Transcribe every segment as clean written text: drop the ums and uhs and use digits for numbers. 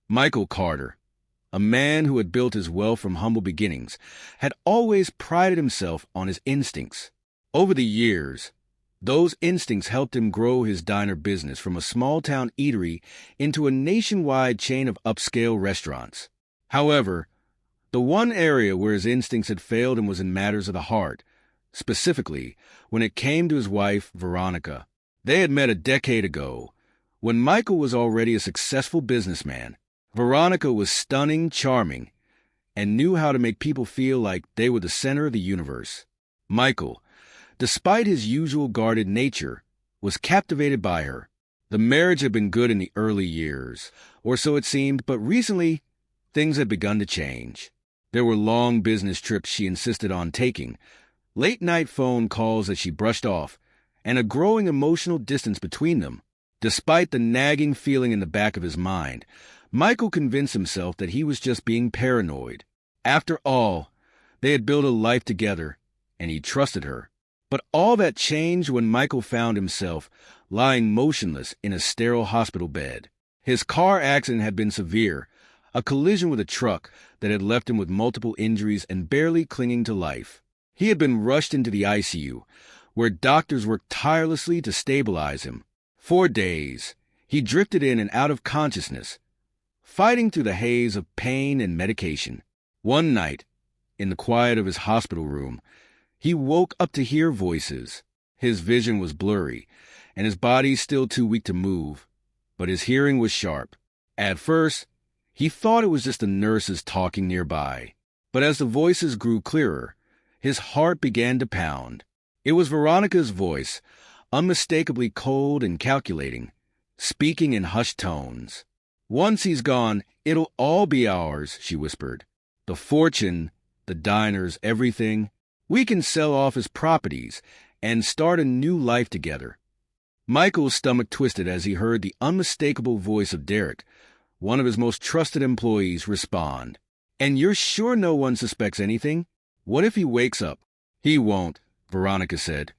Michael Carter, a man who had built his wealth from humble beginnings, had always prided himself on his instincts. Over the years, those instincts helped him grow his diner business from a small-town eatery into a nationwide chain of upscale restaurants. However, the one area where his instincts had failed him was in matters of the heart, specifically when it came to his wife, Veronica. They had met a decade ago, when Michael was already a successful businessman. Veronica was stunning, charming, and knew how to make people feel like they were the center of the universe. Michael, despite his usual guarded nature, was captivated by her. The marriage had been good in the early years, or so it seemed, but recently, things had begun to change. There were long business trips she insisted on taking, late-night phone calls that she brushed off, and a growing emotional distance between them. Despite the nagging feeling in the back of his mind, Michael convinced himself that he was just being paranoid. After all, they had built a life together, and he trusted her. But all that changed when Michael found himself lying motionless in a sterile hospital bed. His car accident had been severe, a collision with a truck that had left him with multiple injuries and barely clinging to life. He had been rushed into the ICU, where doctors worked tirelessly to stabilize him. For days, he drifted in and out of consciousness, fighting through the haze of pain and medication. One night, in the quiet of his hospital room, he woke up to hear voices. His vision was blurry, and his body still too weak to move, but his hearing was sharp. At first, he thought it was just the nurses talking nearby, but as the voices grew clearer, his heart began to pound. It was Veronica's voice, unmistakably cold and calculating, speaking in hushed tones. "Once he's gone, it'll all be ours," she whispered. "The fortune, the diners, everything. We can sell off his properties and start a new life together." Michael's stomach twisted as he heard the unmistakable voice of Derek, one of his most trusted employees, respond. "And you're sure no one suspects anything? What if he wakes up?" "He won't," Veronica said,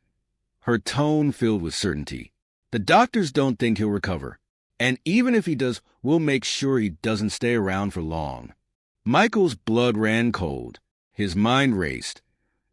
her tone filled with certainty. "The doctors don't think he'll recover. And even if he does, we'll make sure he doesn't stay around for long." Michael's blood ran cold. His mind raced,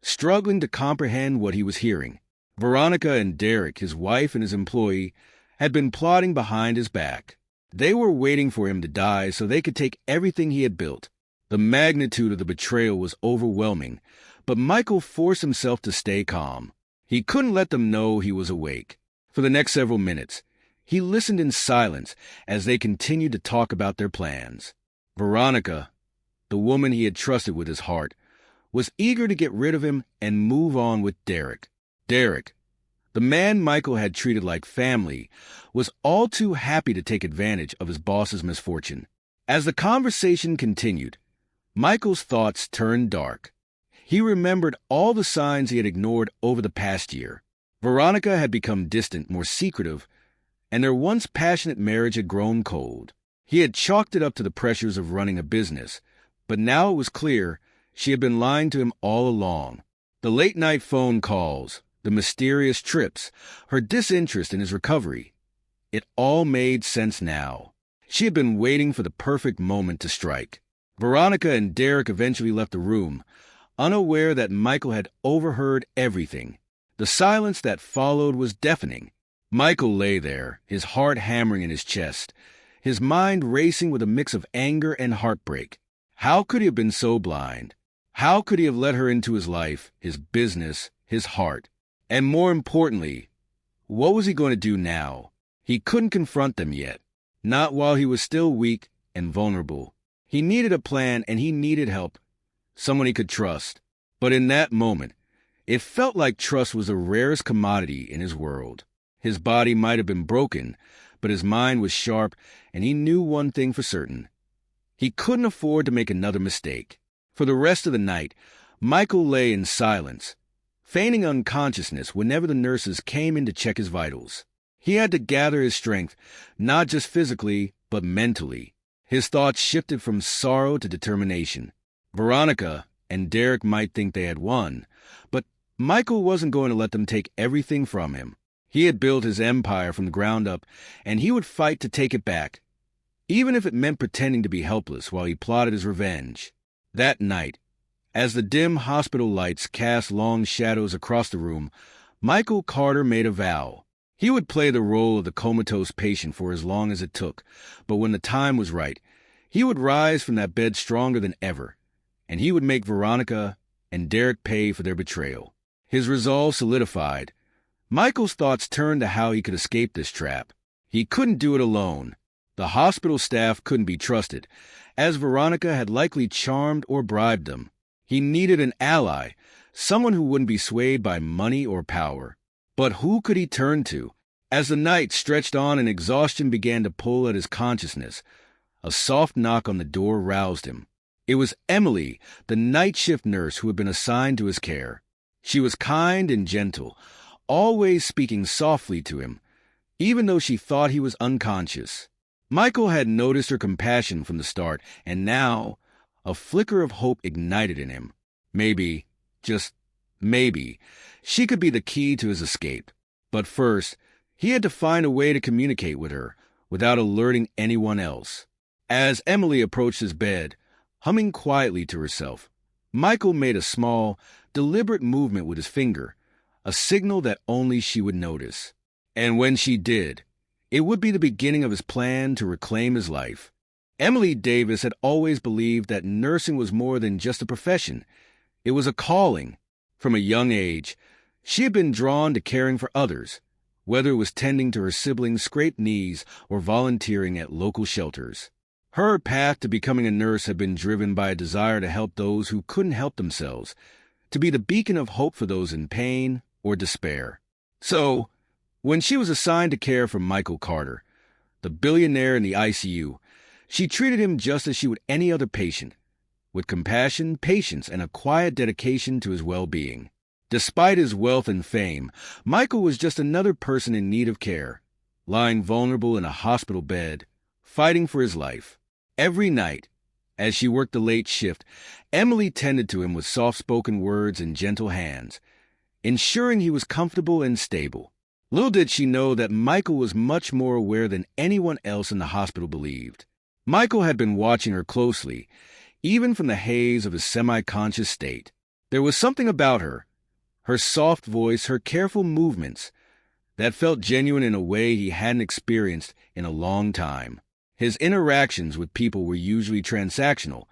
struggling to comprehend what he was hearing. Veronica and Derek, his wife and his employee, had been plotting behind his back. They were waiting for him to die so they could take everything he had built. The magnitude of the betrayal was overwhelming, but Michael forced himself to stay calm. He couldn't let them know he was awake. For the next several minutes, he listened in silence as they continued to talk about their plans. Veronica, the woman he had trusted with his heart, was eager to get rid of him and move on with Derek. Derek, the man Michael had treated like family, was all too happy to take advantage of his boss's misfortune. As the conversation continued, Michael's thoughts turned dark. He remembered all the signs he had ignored over the past year. Veronica had become distant, more secretive, and their once passionate marriage had grown cold. He had chalked it up to the pressures of running a business, but now it was clear she had been lying to him all along. The late-night phone calls, the mysterious trips, her disinterest in his recovery. It all made sense now. She had been waiting for the perfect moment to strike. Veronica and Derek eventually left the room, unaware that Michael had overheard everything. The silence that followed was deafening. Michael lay there, his heart hammering in his chest, his mind racing with a mix of anger and heartbreak. How could he have been so blind? How could he have let her into his life, his business, his heart? And more importantly, what was he going to do now? He couldn't confront them yet, not while he was still weak and vulnerable. He needed a plan and he needed help, someone he could trust. But in that moment, it felt like trust was the rarest commodity in his world. His body might have been broken, but his mind was sharp, and he knew one thing for certain. He couldn't afford to make another mistake. For the rest of the night, Michael lay in silence, feigning unconsciousness whenever the nurses came in to check his vitals. He had to gather his strength, not just physically, but mentally. His thoughts shifted from sorrow to determination. Veronica and Derek might think they had won, but Michael wasn't going to let them take everything from him. He had built his empire from the ground up, and he would fight to take it back. even if it meant pretending to be helpless while he plotted his revenge. That night, as the dim hospital lights cast long shadows across the room, Michael Carter made a vow. He would play the role of the comatose patient for as long as it took, but when the time was right, he would rise from that bed stronger than ever, and he would make Veronica and Derek pay for their betrayal. His resolve solidified. Michael's thoughts turned to how he could escape this trap. He couldn't do it alone. The hospital staff couldn't be trusted, as Veronica had likely charmed or bribed them. He needed an ally, someone who wouldn't be swayed by money or power. But who could he turn to? As the night stretched on and exhaustion began to pull at his consciousness, a soft knock on the door roused him. It was Emily, the night shift nurse who had been assigned to his care. She was kind and gentle, always speaking softly to him, even though she thought he was unconscious. Michael had noticed her compassion from the start, and now a flicker of hope ignited in him. Maybe, just maybe, she could be the key to his escape. But first, he had to find a way to communicate with her without alerting anyone else. As Emily approached his bed, humming quietly to herself, Michael made a small, deliberate movement with his finger, a signal that only she would notice. And when she did, it would be the beginning of his plan to reclaim his life. Emily Davis had always believed that nursing was more than just a profession. It was a calling. From a young age, she had been drawn to caring for others, whether it was tending to her siblings' scraped knees or volunteering at local shelters. Her path to becoming a nurse had been driven by a desire to help those who couldn't help themselves, to be the beacon of hope for those in pain or despair. So, when she was assigned to care for Michael Carter, the billionaire in the ICU, she treated him just as she would any other patient, with compassion, patience, and a quiet dedication to his well-being. Despite his wealth and fame, Michael was just another person in need of care, lying vulnerable in a hospital bed, fighting for his life. Every night, as she worked the late shift, Emily tended to him with soft-spoken words and gentle hands, ensuring he was comfortable and stable. Little did she know that Michael was much more aware than anyone else in the hospital believed. Michael had been watching her closely, even from the haze of his semi-conscious state. There was something about her soft voice, her careful movements, that felt genuine in a way he hadn't experienced in a long time. His interactions with people were usually transactional,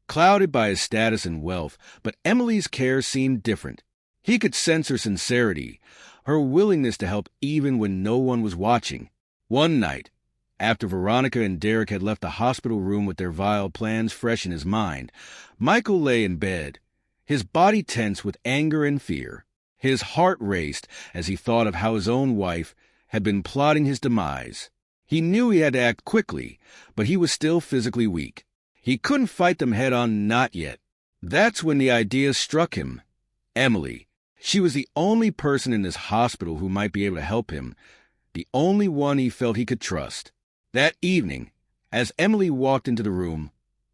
clouded by his status and wealth, but Emily's care seemed different. He could sense her sincerity, her willingness to help even when no one was watching. One night, after Veronica and Derek had left the hospital room with their vile plans fresh in his mind, Michael lay in bed, his body tense with anger and fear. His heart raced as he thought of how his own wife had been plotting his demise. He knew he had to act quickly, but he was still physically weak. He couldn't fight them head-on, not yet. That's when the idea struck him. Emily. She was the only person in this hospital who might be able to help him, the only one he felt he could trust. That evening, as Emily walked into the room,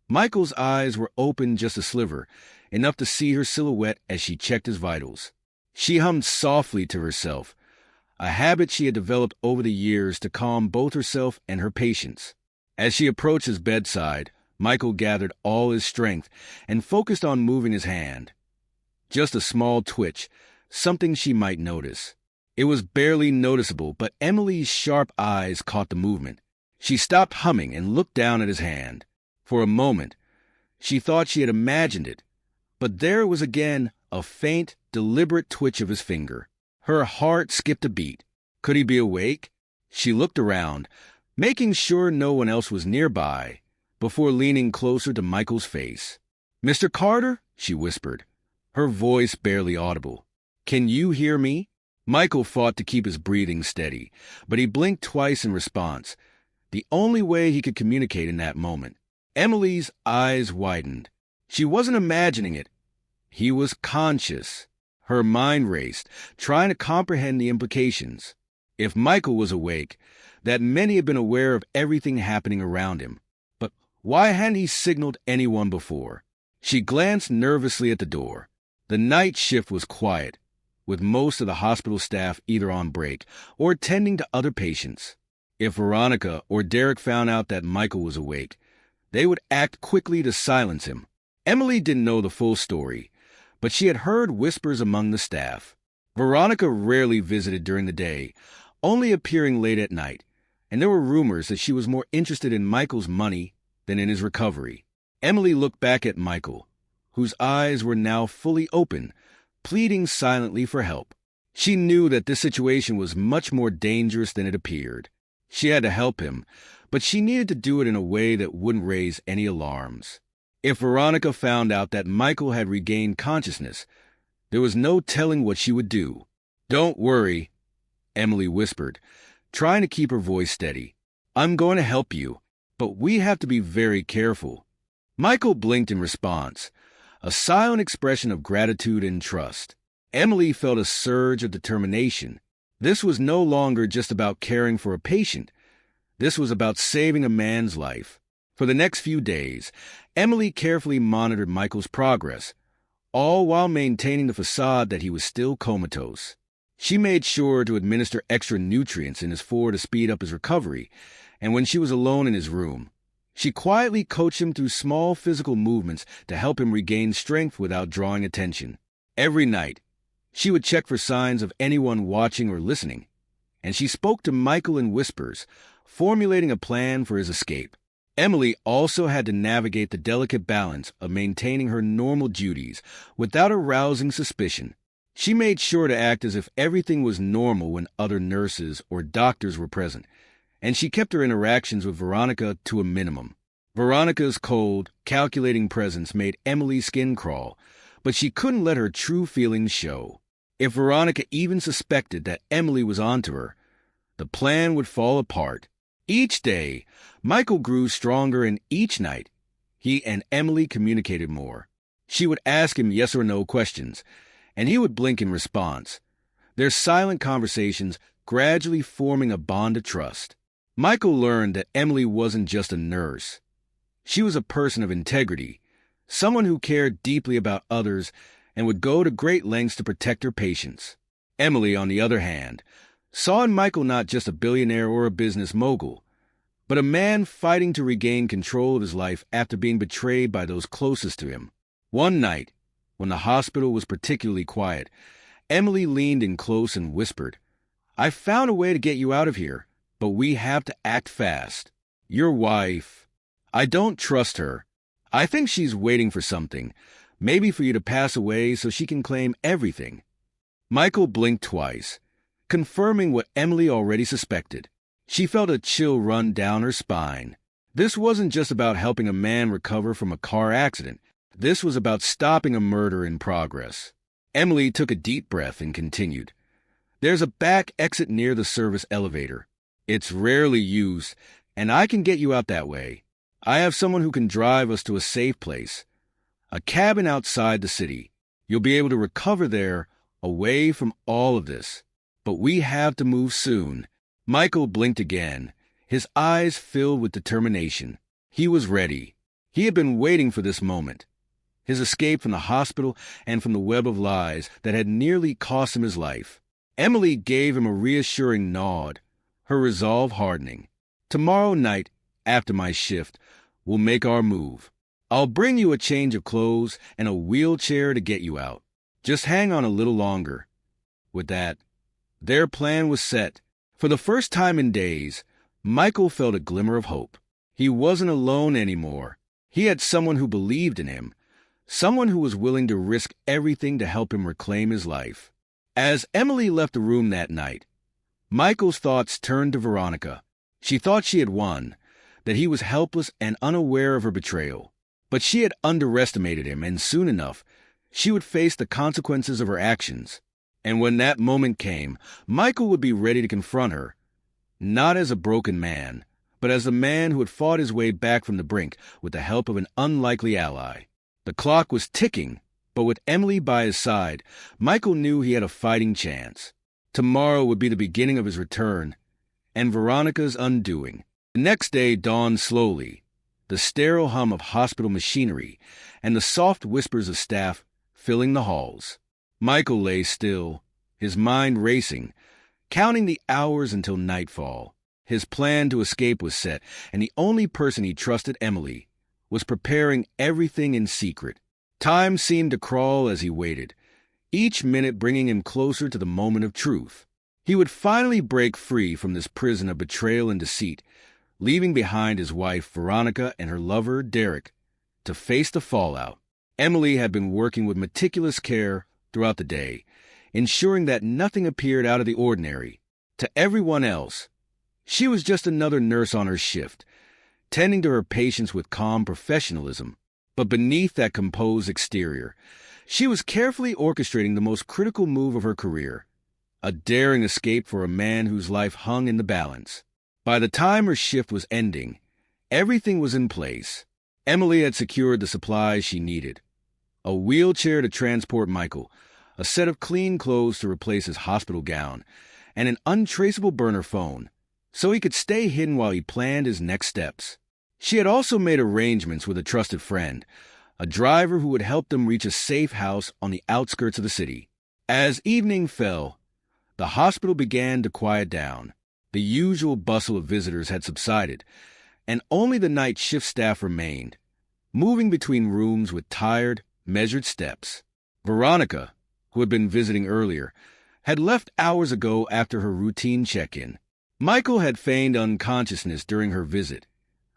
Michael's eyes were open just a sliver, enough to see her silhouette as she checked his vitals. She hummed softly to herself, a habit she had developed over the years to calm both herself and her patients. As she approached his bedside, Michael gathered all his strength and focused on moving his hand. Just a small twitch, something she might notice. It was barely noticeable, but Emily's sharp eyes caught the movement. She stopped humming and looked down at his hand. For a moment, she thought she had imagined it, but there it was again, a faint, deliberate twitch of his finger. Her heart skipped a beat. Could he be awake? She looked around, making sure no one else was nearby, before leaning closer to Michael's face. "Mr. Carter?" she whispered, her voice barely audible. "Can you hear me?" Michael fought to keep his breathing steady, but he blinked twice in response, the only way he could communicate in that moment. Emily's eyes widened. She wasn't imagining it. He was conscious. Her mind raced, trying to comprehend the implications. If Michael was awake, that meant he had been aware of everything happening around him. But why hadn't he signaled anyone before? She glanced nervously at the door. The night shift was quiet, with most of the hospital staff either on break or tending to other patients. If Veronica or Derek found out that Michael was awake, they would act quickly to silence him. Emily didn't know the full story, but she had heard whispers among the staff. Veronica rarely visited during the day, only appearing late at night, and there were rumors that she was more interested in Michael's money than in his recovery. Emily looked back at Michael, whose eyes were now fully open, pleading silently for help. She knew that this situation was much more dangerous than it appeared. She had to help him, but she needed to do it in a way that wouldn't raise any alarms. If Veronica found out that Michael had regained consciousness, there was no telling what she would do. "Don't worry," Emily whispered, trying to keep her voice steady. "I'm going to help you, but we have to be very careful." Michael blinked in response, a silent expression of gratitude and trust. Emily felt a surge of determination. This was no longer just about caring for a patient. This was about saving a man's life. For the next few days, Emily carefully monitored Michael's progress, all while maintaining the facade that he was still comatose. She made sure to administer extra nutrients in his food to speed up his recovery, and when she was alone in his room, she quietly coached him through small physical movements to help him regain strength without drawing attention. Every night, she would check for signs of anyone watching or listening, and she spoke to Michael in whispers, formulating a plan for his escape. Emily also had to navigate the delicate balance of maintaining her normal duties without arousing suspicion. She made sure to act as if everything was normal when other nurses or doctors were present, and she kept her interactions with Veronica to a minimum. Veronica's cold, calculating presence made Emily's skin crawl, but she couldn't let her true feelings show. If Veronica even suspected that Emily was onto her, the plan would fall apart. Each day, Michael grew stronger, and each night, he and Emily communicated more. She would ask him yes or no questions, and he would blink in response, their silent conversations gradually forming a bond of trust. Michael learned that Emily wasn't just a nurse. She was a person of integrity, someone who cared deeply about others and would go to great lengths to protect her patients. Emily, on the other hand, saw in Michael not just a billionaire or a business mogul, but a man fighting to regain control of his life after being betrayed by those closest to him. One night, when the hospital was particularly quiet, Emily leaned in close and whispered, "I found a way to get you out of here, but we have to act fast. Your wife, I don't trust her. I think she's waiting for something, maybe for you to pass away so she can claim everything." Michael blinked twice, confirming what Emily already suspected. She felt a chill run down her spine. This wasn't just about helping a man recover from a car accident. This was about stopping a murder in progress. Emily took a deep breath and continued, "There's a back exit near the service elevator. It's rarely used, and I can get you out that way. I have someone who can drive us to a safe place, a cabin outside the city. You'll be able to recover there, away from all of this. But we have to move soon." Michael blinked again, his eyes filled with determination. He was ready. He had been waiting for this moment. His escape from the hospital and from the web of lies that had nearly cost him his life. Emily gave him a reassuring nod, her resolve hardening. "Tomorrow night, after my shift, we'll make our move. I'll bring you a change of clothes and a wheelchair to get you out. Just hang on a little longer." With that, their plan was set. For the first time in days, Michael felt a glimmer of hope. He wasn't alone anymore. He had someone who believed in him, someone who was willing to risk everything to help him reclaim his life. As Emily left the room that night, Michael's thoughts turned to Veronica. She thought she had won, that he was helpless and unaware of her betrayal. But she had underestimated him, and soon enough, she would face the consequences of her actions. And when that moment came, Michael would be ready to confront her, not as a broken man, but as the man who had fought his way back from the brink with the help of an unlikely ally. The clock was ticking, but with Emily by his side, Michael knew he had a fighting chance. Tomorrow would be the beginning of his return, and Veronica's undoing. The next day dawned slowly, the sterile hum of hospital machinery and the soft whispers of staff filling the halls. Michael lay still, his mind racing, counting the hours until nightfall. His plan to escape was set, and the only person he trusted, Emily, was preparing everything in secret. Time seemed to crawl as he waited, each minute bringing him closer to the moment of truth. He would finally break free from this prison of betrayal and deceit, leaving behind his wife, Veronica, and her lover, Derek, to face the fallout. Emily had been working with meticulous care throughout the day, ensuring that nothing appeared out of the ordinary. To everyone else, she was just another nurse on her shift, tending to her patients with calm professionalism. But beneath that composed exterior, she was carefully orchestrating the most critical move of her career, a daring escape for a man whose life hung in the balance. By the time her shift was ending, everything was in place. Emily had secured the supplies she needed: a wheelchair to transport Michael, a set of clean clothes to replace his hospital gown, and an untraceable burner phone, so he could stay hidden while he planned his next steps. She had also made arrangements with a trusted friend, a driver who would help them reach a safe house on the outskirts of the city. As evening fell, the hospital began to quiet down. The usual bustle of visitors had subsided, and only the night shift staff remained, moving between rooms with tired, measured steps. Veronica, who had been visiting earlier, had left hours ago after her routine check-in. Michael had feigned unconsciousness during her visit,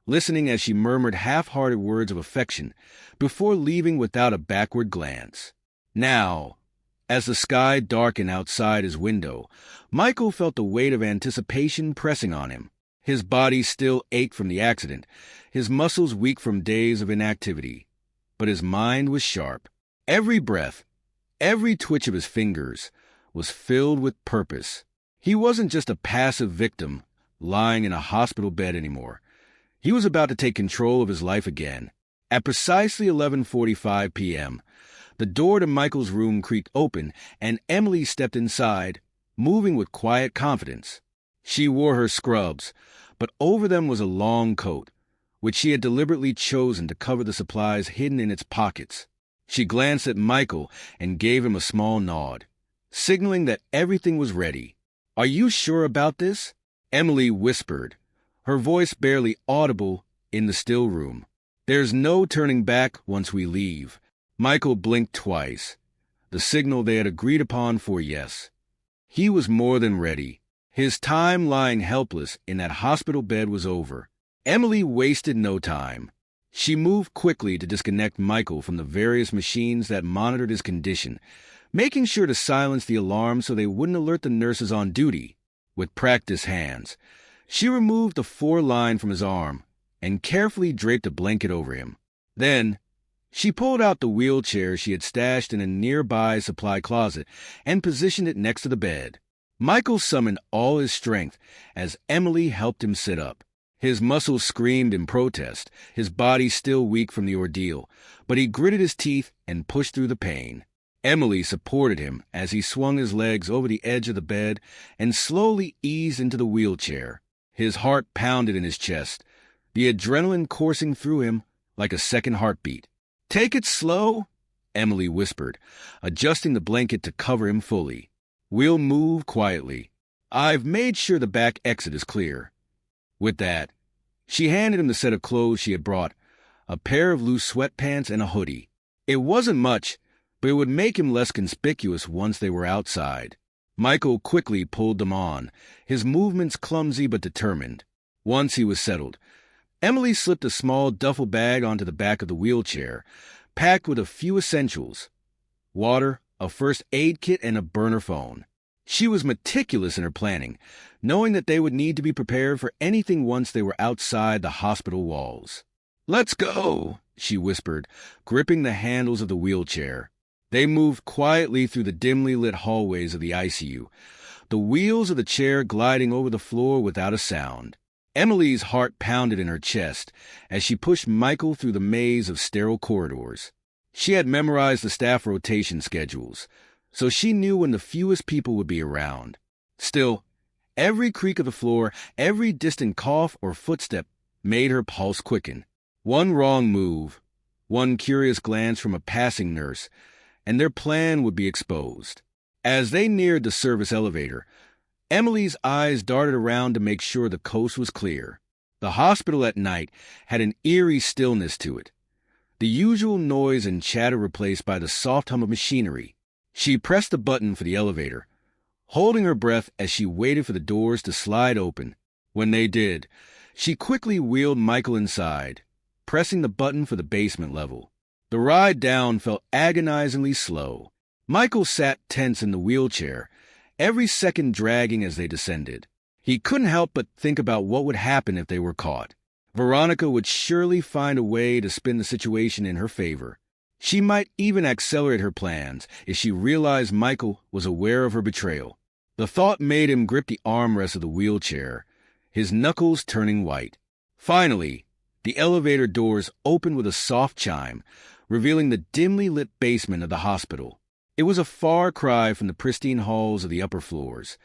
listening as she murmured half-hearted words of affection before leaving without a backward glance. Now, as the sky darkened outside his window, Michael felt the weight of anticipation pressing on him. His body still ached from the accident, his muscles weak from days of inactivity, but his mind was sharp. Every breath, every twitch of his fingers was filled with purpose. He wasn't just a passive victim lying in a hospital bed anymore. He was about to take control of his life again. At precisely 11:45 p.m., the door to Michael's room creaked open, and Emily stepped inside, moving with quiet confidence. She wore her scrubs, but over them was a long coat, which she had deliberately chosen to cover the supplies hidden in its pockets. She glanced at Michael and gave him a small nod, signaling that everything was ready. "Are you sure about this?" Emily whispered, her voice barely audible in the still room. "There's no turning back once we leave." Michael blinked twice, the signal they had agreed upon for yes. He was more than ready. His time lying helpless in that hospital bed was over. Emily wasted no time. She moved quickly to disconnect Michael from the various machines that monitored his condition, making sure to silence the alarm so they wouldn't alert the nurses on duty. With practiced hands, she removed the 4-line from his arm and carefully draped a blanket over him. Then, she pulled out the wheelchair she had stashed in a nearby supply closet and positioned it next to the bed. Michael summoned all his strength as Emily helped him sit up. His muscles screamed in protest, his body still weak from the ordeal, but he gritted his teeth and pushed through the pain. Emily supported him as he swung his legs over the edge of the bed and slowly eased into the wheelchair. His heart pounded in his chest, the adrenaline coursing through him like a second heartbeat. "Take it slow," Emily whispered, adjusting the blanket to cover him fully. "We'll move quietly. I've made sure the back exit is clear." With that, she handed him the set of clothes she had brought, a pair of loose sweatpants and a hoodie. It wasn't much, but it would make him less conspicuous once they were outside. Michael quickly pulled them on, his movements clumsy but determined. Once he was settled, Emily slipped a small duffel bag onto the back of the wheelchair, packed with a few essentials: water, a first aid kit, and a burner phone. She was meticulous in her planning, knowing that they would need to be prepared for anything once they were outside the hospital walls. "Let's go," she whispered, gripping the handles of the wheelchair. They moved quietly through the dimly lit hallways of the ICU, the wheels of the chair gliding over the floor without a sound. Emily's heart pounded in her chest as she pushed Michael through the maze of sterile corridors. She had memorized the staff rotation schedules, so she knew when the fewest people would be around. Still, every creak of the floor, every distant cough or footstep made her pulse quicken. One wrong move, one curious glance from a passing nurse, and their plan would be exposed. As they neared the service elevator, Emily's eyes darted around to make sure the coast was clear. The hospital at night had an eerie stillness to it, the usual noise and chatter replaced by the soft hum of machinery. She pressed the button for the elevator, holding her breath as she waited for the doors to slide open. When they did, she quickly wheeled Michael inside, pressing the button for the basement level. The ride down felt agonizingly slow. Michael sat tense in the wheelchair, every second dragging as they descended. He couldn't help but think about what would happen if they were caught. Veronica would surely find a way to spin the situation in her favor. She might even accelerate her plans if she realized Michael was aware of her betrayal. The thought made him grip the armrest of the wheelchair, his knuckles turning white. Finally, the elevator doors opened with a soft chime, revealing the dimly lit basement of the hospital. It was a far cry from the pristine halls of the upper floors.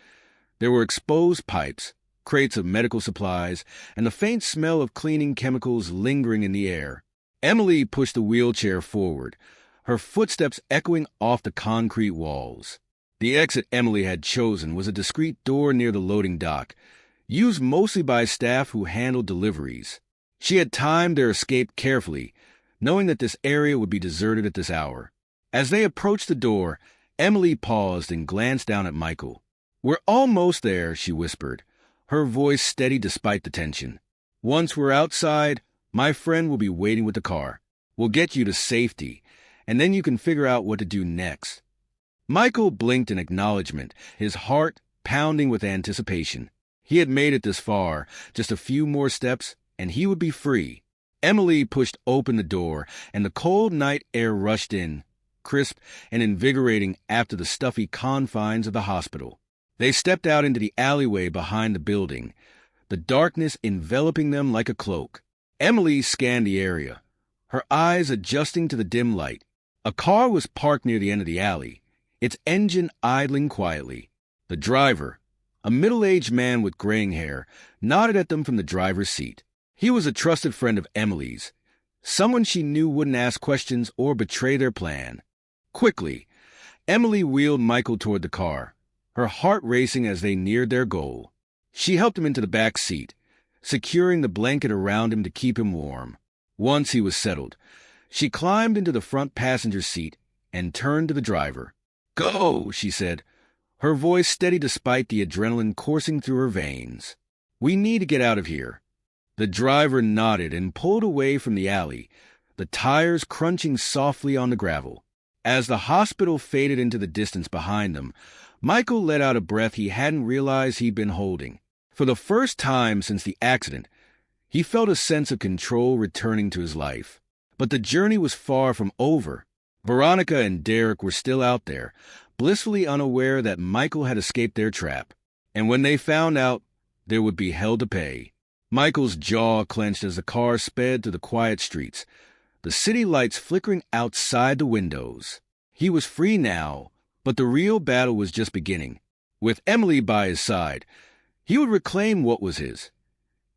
There were exposed pipes, crates of medical supplies, and the faint smell of cleaning chemicals lingering in the air. Emily pushed the wheelchair forward, her footsteps echoing off the concrete walls. The exit Emily had chosen was a discreet door near the loading dock, used mostly by staff who handled deliveries. She had timed their escape carefully, knowing that this area would be deserted at this hour. As they approached the door, Emily paused and glanced down at Michael. "We're almost there," she whispered, her voice steady despite the tension. "Once we're outside, my friend will be waiting with the car. We'll get you to safety, and then you can figure out what to do next." Michael blinked in acknowledgement, his heart pounding with anticipation. He had made it this far, just a few more steps, and he would be free. Emily pushed open the door, and the cold night air rushed in, crisp and invigorating after the stuffy confines of the hospital. They stepped out into the alleyway behind the building, the darkness enveloping them like a cloak. Emily scanned the area, her eyes adjusting to the dim light. A car was parked near the end of the alley, its engine idling quietly. The driver, a middle-aged man with graying hair, nodded at them from the driver's seat. He was a trusted friend of Emily's, someone she knew wouldn't ask questions or betray their plan. Quickly, Emily wheeled Michael toward the car, her heart racing as they neared their goal. She helped him into the back seat, securing the blanket around him to keep him warm. Once he was settled, she climbed into the front passenger seat and turned to the driver. "Go," she said, her voice steady despite the adrenaline coursing through her veins. "We need to get out of here." The driver nodded and pulled away from the alley, the tires crunching softly on the gravel. As the hospital faded into the distance behind them, Michael let out a breath he hadn't realized he'd been holding. For the first time since the accident, he felt a sense of control returning to his life. But the journey was far from over. Veronica and Derek were still out there, blissfully unaware that Michael had escaped their trap. And when they found out, there would be hell to pay. Michael's jaw clenched as the car sped through the quiet streets, the city lights flickering outside the windows. He was free now, but the real battle was just beginning. With Emily by his side, he would reclaim what was his.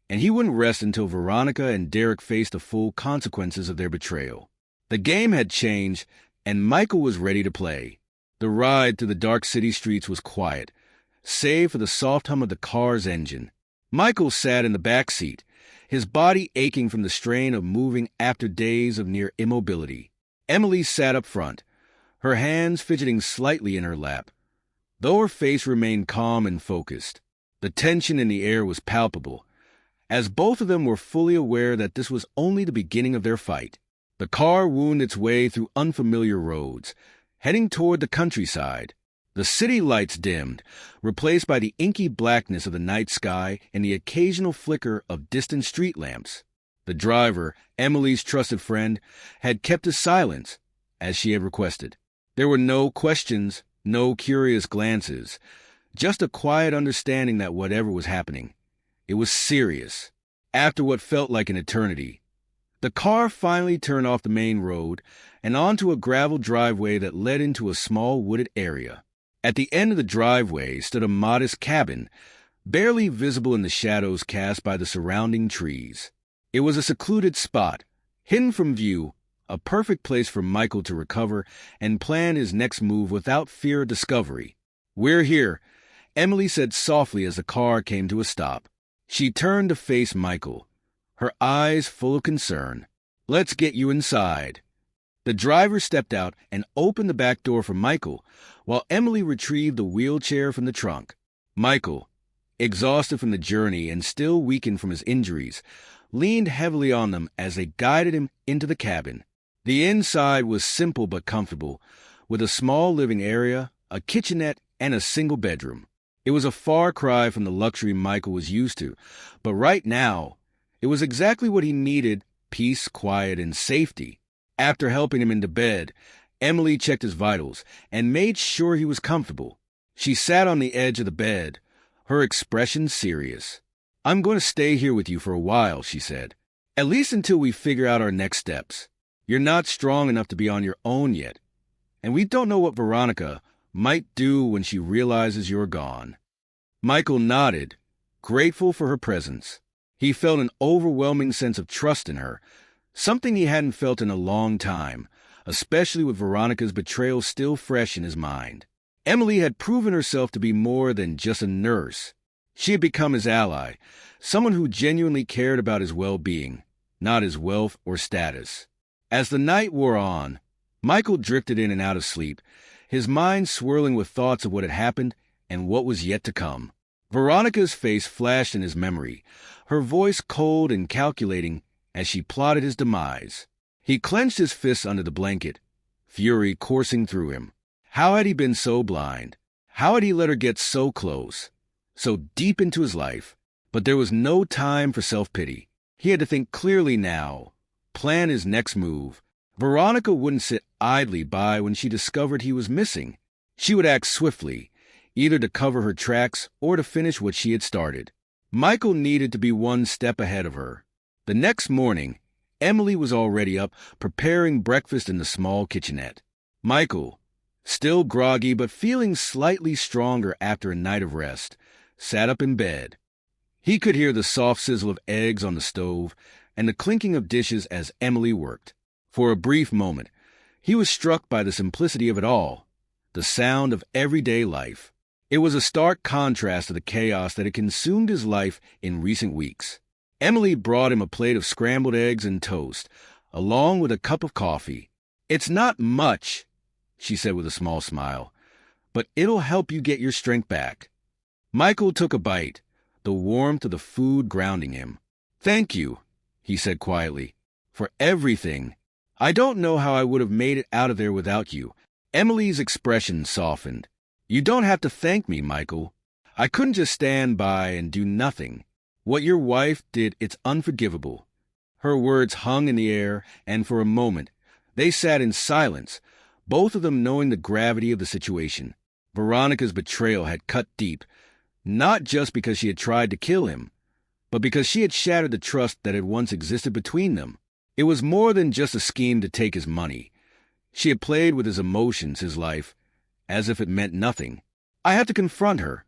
And he wouldn't rest until Veronica and Derek faced the full consequences of their betrayal. The game had changed, and Michael was ready to play. The ride through the dark city streets was quiet, save for the soft hum of the car's engine. Michael sat in the back seat, his body aching from the strain of moving after days of near immobility. Emily sat up front, her hands fidgeting slightly in her lap, though her face remained calm and focused. The tension in the air was palpable, as both of them were fully aware that this was only the beginning of their fight. The car wound its way through unfamiliar roads, heading toward the countryside. The city lights dimmed, replaced by the inky blackness of the night sky and the occasional flicker of distant street lamps. The driver, Emily's trusted friend, had kept his silence, as she had requested. There were no questions, no curious glances, just a quiet understanding that whatever was happening, it was serious. After what felt like an eternity, the car finally turned off the main road and onto a gravel driveway that led into a small wooded area. At the end of the driveway stood a modest cabin, barely visible in the shadows cast by the surrounding trees. It was a secluded spot, hidden from view, a perfect place for Michael to recover and plan his next move without fear of discovery. "We're here," Emily said softly as the car came to a stop. She turned to face Michael, her eyes full of concern. "Let's get you inside." The driver stepped out and opened the back door for Michael, while Emily retrieved the wheelchair from the trunk. Michael, exhausted from the journey and still weakened from his injuries, leaned heavily on them as they guided him into the cabin. The inside was simple but comfortable, with a small living area, a kitchenette, and a single bedroom. It was a far cry from the luxury Michael was used to, but right now, it was exactly what he needed: peace, quiet, and safety. After helping him into bed, Emily checked his vitals and made sure he was comfortable. She sat on the edge of the bed, her expression serious. "I'm going to stay here with you for a while," she said. "At least until we figure out our next steps. You're not strong enough to be on your own yet, and we don't know what Veronica might do when she realizes you're gone." Michael nodded, grateful for her presence. He felt an overwhelming sense of trust in her, something he hadn't felt in a long time, especially with Veronica's betrayal still fresh in his mind. Emily had proven herself to be more than just a nurse. She had become his ally, someone who genuinely cared about his well-being, not his wealth or status. As the night wore on, Michael drifted in and out of sleep, his mind swirling with thoughts of what had happened and what was yet to come. Veronica's face flashed in his memory, her voice cold and calculating as she plotted his demise. He clenched his fists under the blanket, fury coursing through him. How had he been so blind? How had he let her get so close, so deep into his life? But there was no time for self-pity. He had to think clearly now, plan his next move. Veronica wouldn't sit idly by when she discovered he was missing. She would act swiftly, either to cover her tracks or to finish what she had started. Michael needed to be one step ahead of her. The next morning, Emily was already up, preparing breakfast in the small kitchenette. Michael, still groggy but feeling slightly stronger after a night of rest, sat up in bed. He could hear the soft sizzle of eggs on the stove and the clinking of dishes as Emily worked. For a brief moment, he was struck by the simplicity of it all, the sound of everyday life. It was a stark contrast to the chaos that had consumed his life in recent weeks. Emily brought him a plate of scrambled eggs and toast, along with a cup of coffee. "It's not much," she said with a small smile, "but it'll help you get your strength back." Michael took a bite, the warmth of the food grounding him. "Thank you," he said quietly, "for everything. I don't know how I would have made it out of there without you." Emily's expression softened. "You don't have to thank me, Michael. I couldn't just stand by and do nothing. What your wife did, it's unforgivable." Her words hung in the air, and for a moment, they sat in silence, both of them knowing the gravity of the situation. Veronica's betrayal had cut deep, not just because she had tried to kill him, but because she had shattered the trust that had once existed between them. It was more than just a scheme to take his money. She had played with his emotions, his life, as if it meant nothing. "I have to confront her,"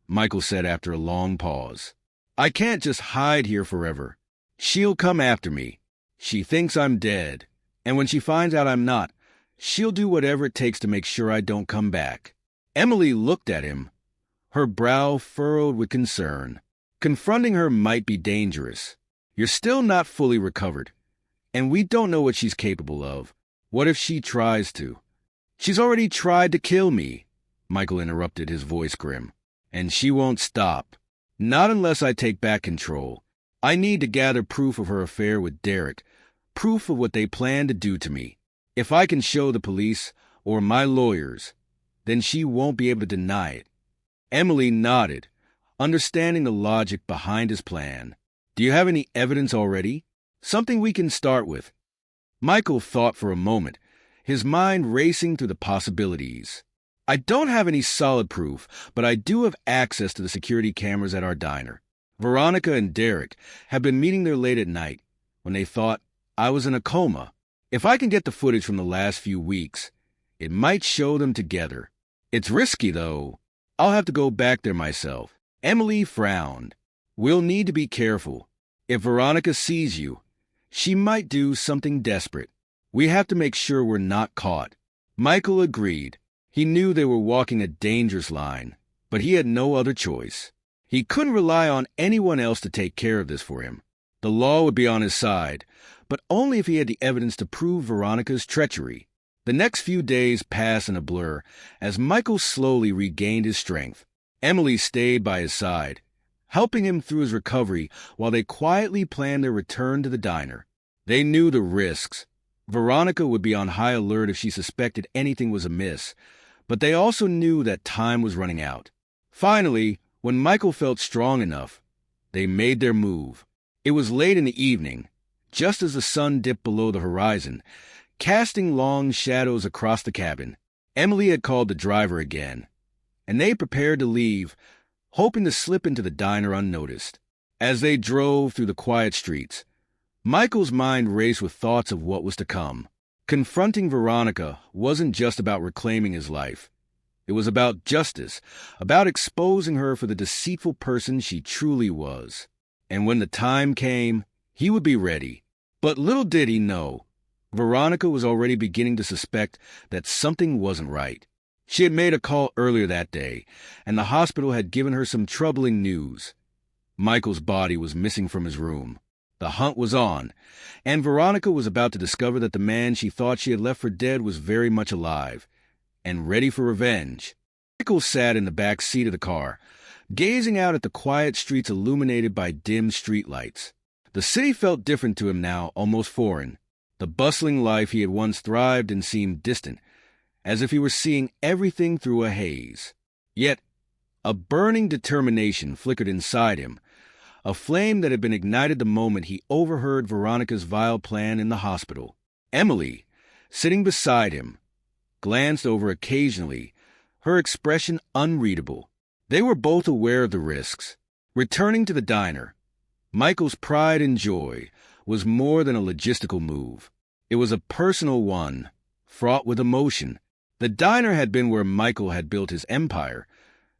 Michael said after a long pause. "I can't just hide here forever. She'll come after me. She thinks I'm dead, and when she finds out I'm not, she'll do whatever it takes to make sure I don't come back." Emily looked at him, her brow furrowed with concern. Confronting her might be dangerous. You're still not fully recovered, and we don't know what she's capable of. What if she tries to? "She's already tried to kill me," Michael interrupted, his voice grim. "And she won't stop. Not unless I take back control. I need to gather proof of her affair with Derek, proof of what they plan to do to me. If I can show the police or my lawyers, then she won't be able to deny it." Emily nodded, understanding the logic behind his plan. "Do you have any evidence already? Something we can start with?" Michael thought for a moment, his mind racing through the possibilities. "I don't have any solid proof, but I do have access to the security cameras at our diner. Veronica and Derek have been meeting there late at night, when they thought I was in a coma. If I can get the footage from the last few weeks, it might show them together. It's risky, though. I'll have to go back there myself." Emily frowned. "We'll need to be careful. If Veronica sees you, she might do something desperate. We have to make sure we're not caught." Michael agreed. He knew they were walking a dangerous line, but he had no other choice. He couldn't rely on anyone else to take care of this for him. The law would be on his side, but only if he had the evidence to prove Veronica's treachery. The next few days passed in a blur as Michael slowly regained his strength. Emily stayed by his side, helping him through his recovery while they quietly planned their return to the diner. They knew the risks. Veronica would be on high alert if she suspected anything was amiss, but they also knew that time was running out. Finally, when Michael felt strong enough, they made their move. It was late in the evening, just as the sun dipped below the horizon, casting long shadows across the cabin. Emily had called the driver again, and they prepared to leave, hoping to slip into the diner unnoticed. As they drove through the quiet streets, Michael's mind raced with thoughts of what was to come. Confronting Veronica wasn't just about reclaiming his life. It was about justice, about exposing her for the deceitful person she truly was. And when the time came, he would be ready. But little did he know, Veronica was already beginning to suspect that something wasn't right. She had made a call earlier that day, and the hospital had given her some troubling news. Michael's body was missing from his room. The hunt was on, and Veronica was about to discover that the man she thought she had left for dead was very much alive and ready for revenge. Michael sat in the back seat of the car, gazing out at the quiet streets illuminated by dim streetlights. The city felt different to him now, almost foreign. The bustling life he had once thrived in seemed distant, as if he were seeing everything through a haze. Yet, a burning determination flickered inside him, a flame that had been ignited the moment he overheard Veronica's vile plan in the hospital. Emily, sitting beside him, glanced over occasionally, her expression unreadable. They were both aware of the risks. Returning to the diner, Michael's pride and joy was more than a logistical move. It was a personal one, fraught with emotion. The diner had been where Michael had built his empire,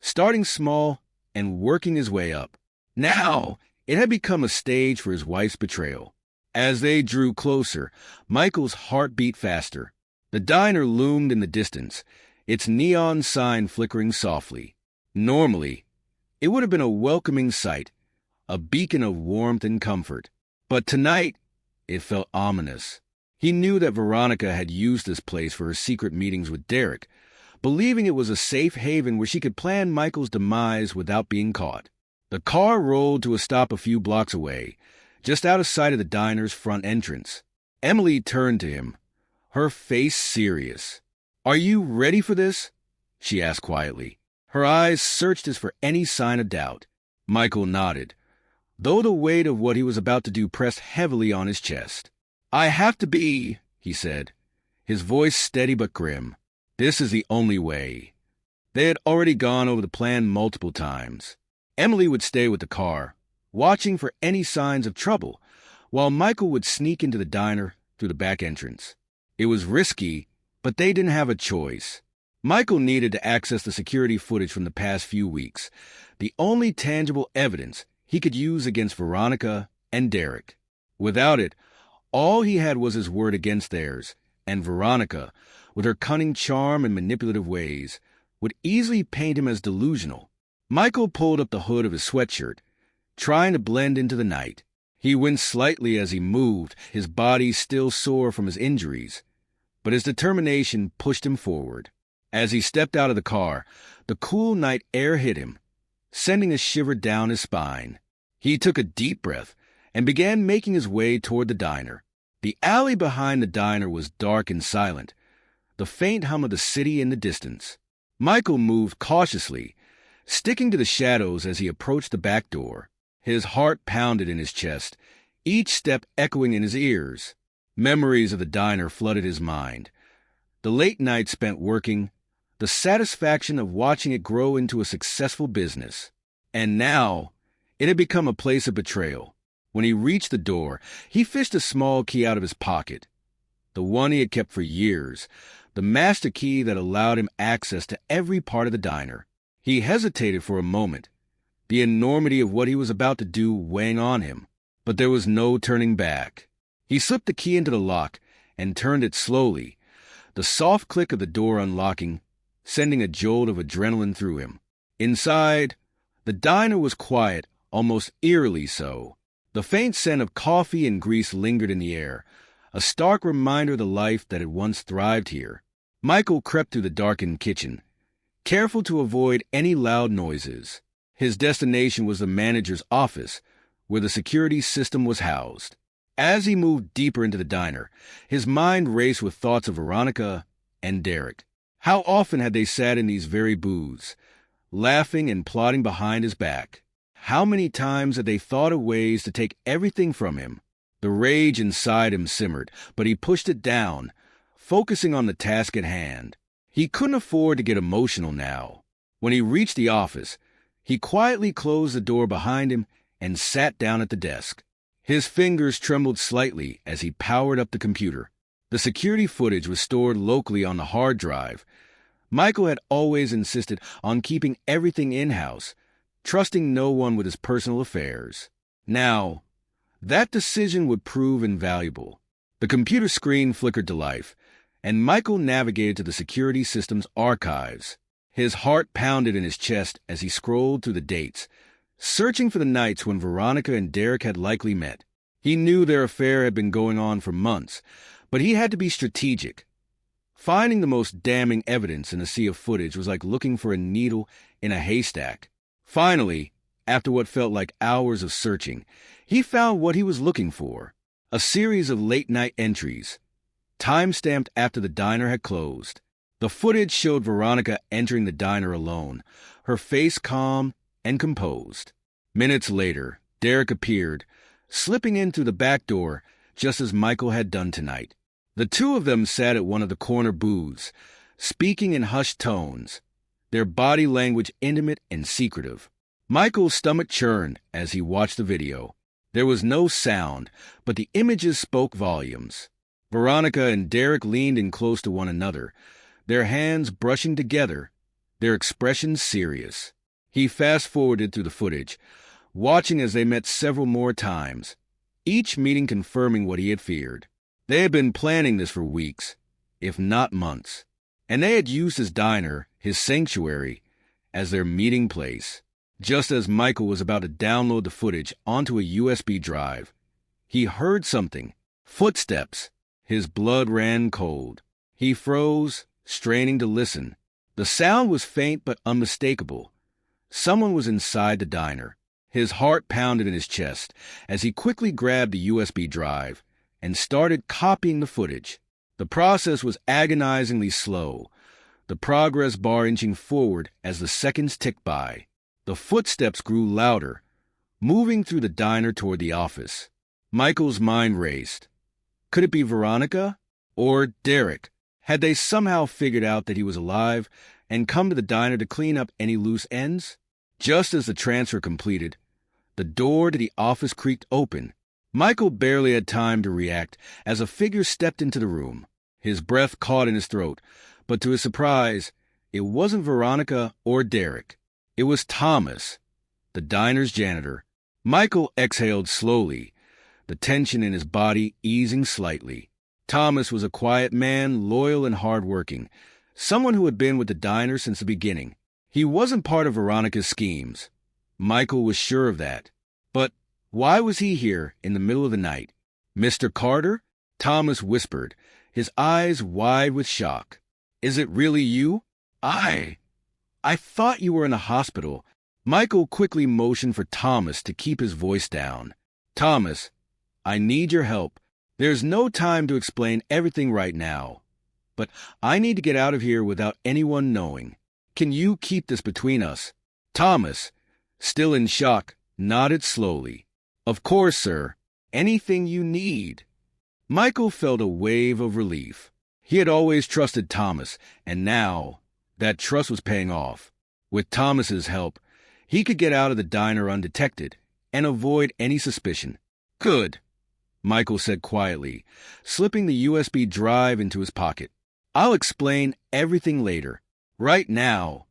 starting small and working his way up. Now, it had become a stage for his wife's betrayal. As they drew closer, Michael's heart beat faster. The diner loomed in the distance, its neon sign flickering softly. Normally, it would have been a welcoming sight, a beacon of warmth and comfort. But tonight, it felt ominous. He knew that Veronica had used this place for her secret meetings with Derek, believing it was a safe haven where she could plan Michael's demise without being caught. The car rolled to a stop a few blocks away, just out of sight of the diner's front entrance. Emily turned to him, her face serious. "Are you ready for this?" she asked quietly. Her eyes searched as for any sign of doubt. Michael nodded, though the weight of what he was about to do pressed heavily on his chest. "I have to be," he said, his voice steady but grim. "This is the only way." They had already gone over the plan multiple times. Emily would stay with the car, watching for any signs of trouble, while Michael would sneak into the diner through the back entrance. It was risky, but they didn't have a choice. Michael needed to access the security footage from the past few weeks, the only tangible evidence he could use against Veronica and Derek. Without it, all he had was his word against theirs, and Veronica, with her cunning charm and manipulative ways, would easily paint him as delusional. Michael pulled up the hood of his sweatshirt, trying to blend into the night. He winced slightly as he moved, his body still sore from his injuries, but his determination pushed him forward. As he stepped out of the car, the cool night air hit him, sending a shiver down his spine. He took a deep breath and began making his way toward the diner. The alley behind the diner was dark and silent, the faint hum of the city in the distance. Michael moved cautiously, sticking to the shadows as he approached the back door. His heart pounded in his chest, each step echoing in his ears. Memories of the diner flooded his mind. The late nights spent working, the satisfaction of watching it grow into a successful business. And now, it had become a place of betrayal. When he reached the door, he fished a small key out of his pocket, the one he had kept for years, the master key that allowed him access to every part of the diner. He hesitated for a moment, the enormity of what he was about to do weighing on him, but there was no turning back. He slipped the key into the lock and turned it slowly, the soft click of the door unlocking, sending a jolt of adrenaline through him. Inside, the diner was quiet, almost eerily so. The faint scent of coffee and grease lingered in the air, a stark reminder of the life that had once thrived here. Michael crept through the darkened kitchen, careful to avoid any loud noises. His destination was the manager's office, where the security system was housed. As he moved deeper into the diner, his mind raced with thoughts of Veronica and Derek. How often had they sat in these very booths, laughing and plotting behind his back? How many times had they thought of ways to take everything from him? The rage inside him simmered, but he pushed it down, focusing on the task at hand. He couldn't afford to get emotional now. When he reached the office, he quietly closed the door behind him and sat down at the desk. His fingers trembled slightly as he powered up the computer. The security footage was stored locally on the hard drive. Michael had always insisted on keeping everything in-house, trusting no one with his personal affairs. Now, that decision would prove invaluable. The computer screen flickered to life, and Michael navigated to the security system's archives. His heart pounded in his chest as he scrolled through the dates, searching for the nights when Veronica and Derek had likely met. He knew their affair had been going on for months, but he had to be strategic. Finding the most damning evidence in a sea of footage was like looking for a needle in a haystack. Finally, after what felt like hours of searching, he found what he was looking for: a series of late-night entries, time-stamped after the diner had closed. The footage showed Veronica entering the diner alone, her face calm and composed. Minutes later, Derek appeared, slipping in through the back door just as Michael had done tonight. The two of them sat at one of the corner booths, speaking in hushed tones, their body language intimate and secretive. Michael's stomach churned as he watched the video. There was no sound, but the images spoke volumes. Veronica and Derek leaned in close to one another, their hands brushing together, their expressions serious. He fast-forwarded through the footage, watching as they met several more times, each meeting confirming what he had feared. They had been planning this for weeks, if not months, and they had used his diner, his sanctuary, as their meeting place. Just as Michael was about to download the footage onto a USB drive, he heard something. Footsteps. His blood ran cold. He froze, straining to listen. The sound was faint but unmistakable. Someone was inside the diner. His heart pounded in his chest as he quickly grabbed the USB drive and started copying the footage. The process was agonizingly slow, the progress bar inching forward as the seconds ticked by. The footsteps grew louder, moving through the diner toward the office. Michael's mind raced. Could it be Veronica? Or Derek? Had they somehow figured out that he was alive and come to the diner to clean up any loose ends? Just as the transfer completed, the door to the office creaked open. Michael barely had time to react as a figure stepped into the room. His breath caught in his throat, but to his surprise, it wasn't Veronica or Derek. It was Thomas, the diner's janitor. Michael exhaled slowly, the tension in his body easing slightly. Thomas was a quiet man, loyal and hardworking, someone who had been with the diner since the beginning. He wasn't part of Veronica's schemes. Michael was sure of that. But why was he here in the middle of the night? Mr. Carter? Thomas whispered, his eyes wide with shock. Is it really you? I thought you were in a hospital. Michael quickly motioned for Thomas to keep his voice down. Thomas, I need your help. There's no time to explain everything right now. But I need to get out of here without anyone knowing. Can you keep this between us? Thomas, still in shock, nodded slowly. Of course, sir. Anything you need. Michael felt a wave of relief. He had always trusted Thomas, and now that trust was paying off. With Thomas's help, he could get out of the diner undetected and avoid any suspicion. Good, Michael said quietly, slipping the USB drive into his pocket. I'll explain everything later. Right now,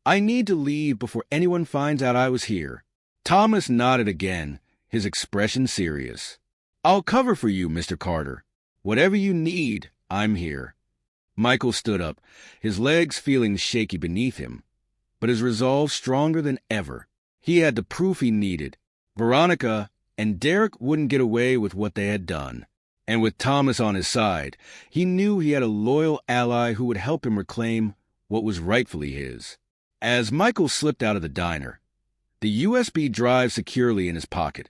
I need to leave before anyone finds out I was here. Thomas nodded again, his expression serious. I'll cover for you, Mr. Carter. Whatever you need, I'm here. Michael stood up, his legs feeling shaky beneath him. but his resolve stronger than ever. He had the proof he needed. Veronica and Derek wouldn't get away with what they had done. And with Thomas on his side, he knew he had a loyal ally who would help him reclaim what was rightfully his. As Michael slipped out of the diner, the USB drive securely in his pocket,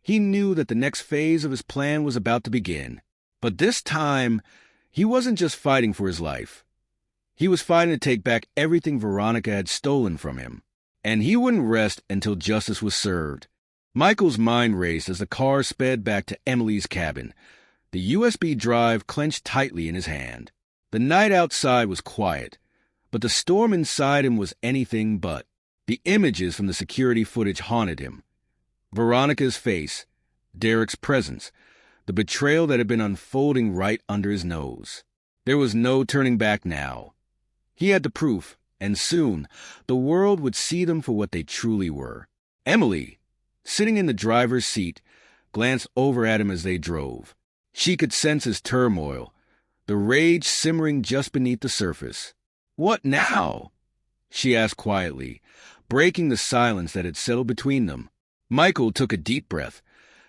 he knew that the next phase of his plan was about to begin. But this time, he wasn't just fighting for his life. He was fighting to take back everything Veronica had stolen from him. And he wouldn't rest until justice was served. Michael's mind raced as the car sped back to Emily's cabin, the USB drive clenched tightly in his hand. The night outside was quiet, but the storm inside him was anything but. The images from the security footage haunted him. Veronica's face, Derek's presence, the betrayal that had been unfolding right under his nose. There was no turning back now. He had the proof, and soon the world would see them for what they truly were. Emily, sitting in the driver's seat, glanced over at him as they drove. She could sense his turmoil, the rage simmering just beneath the surface. "What now?" she asked quietly, breaking the silence that had settled between them. Michael took a deep breath,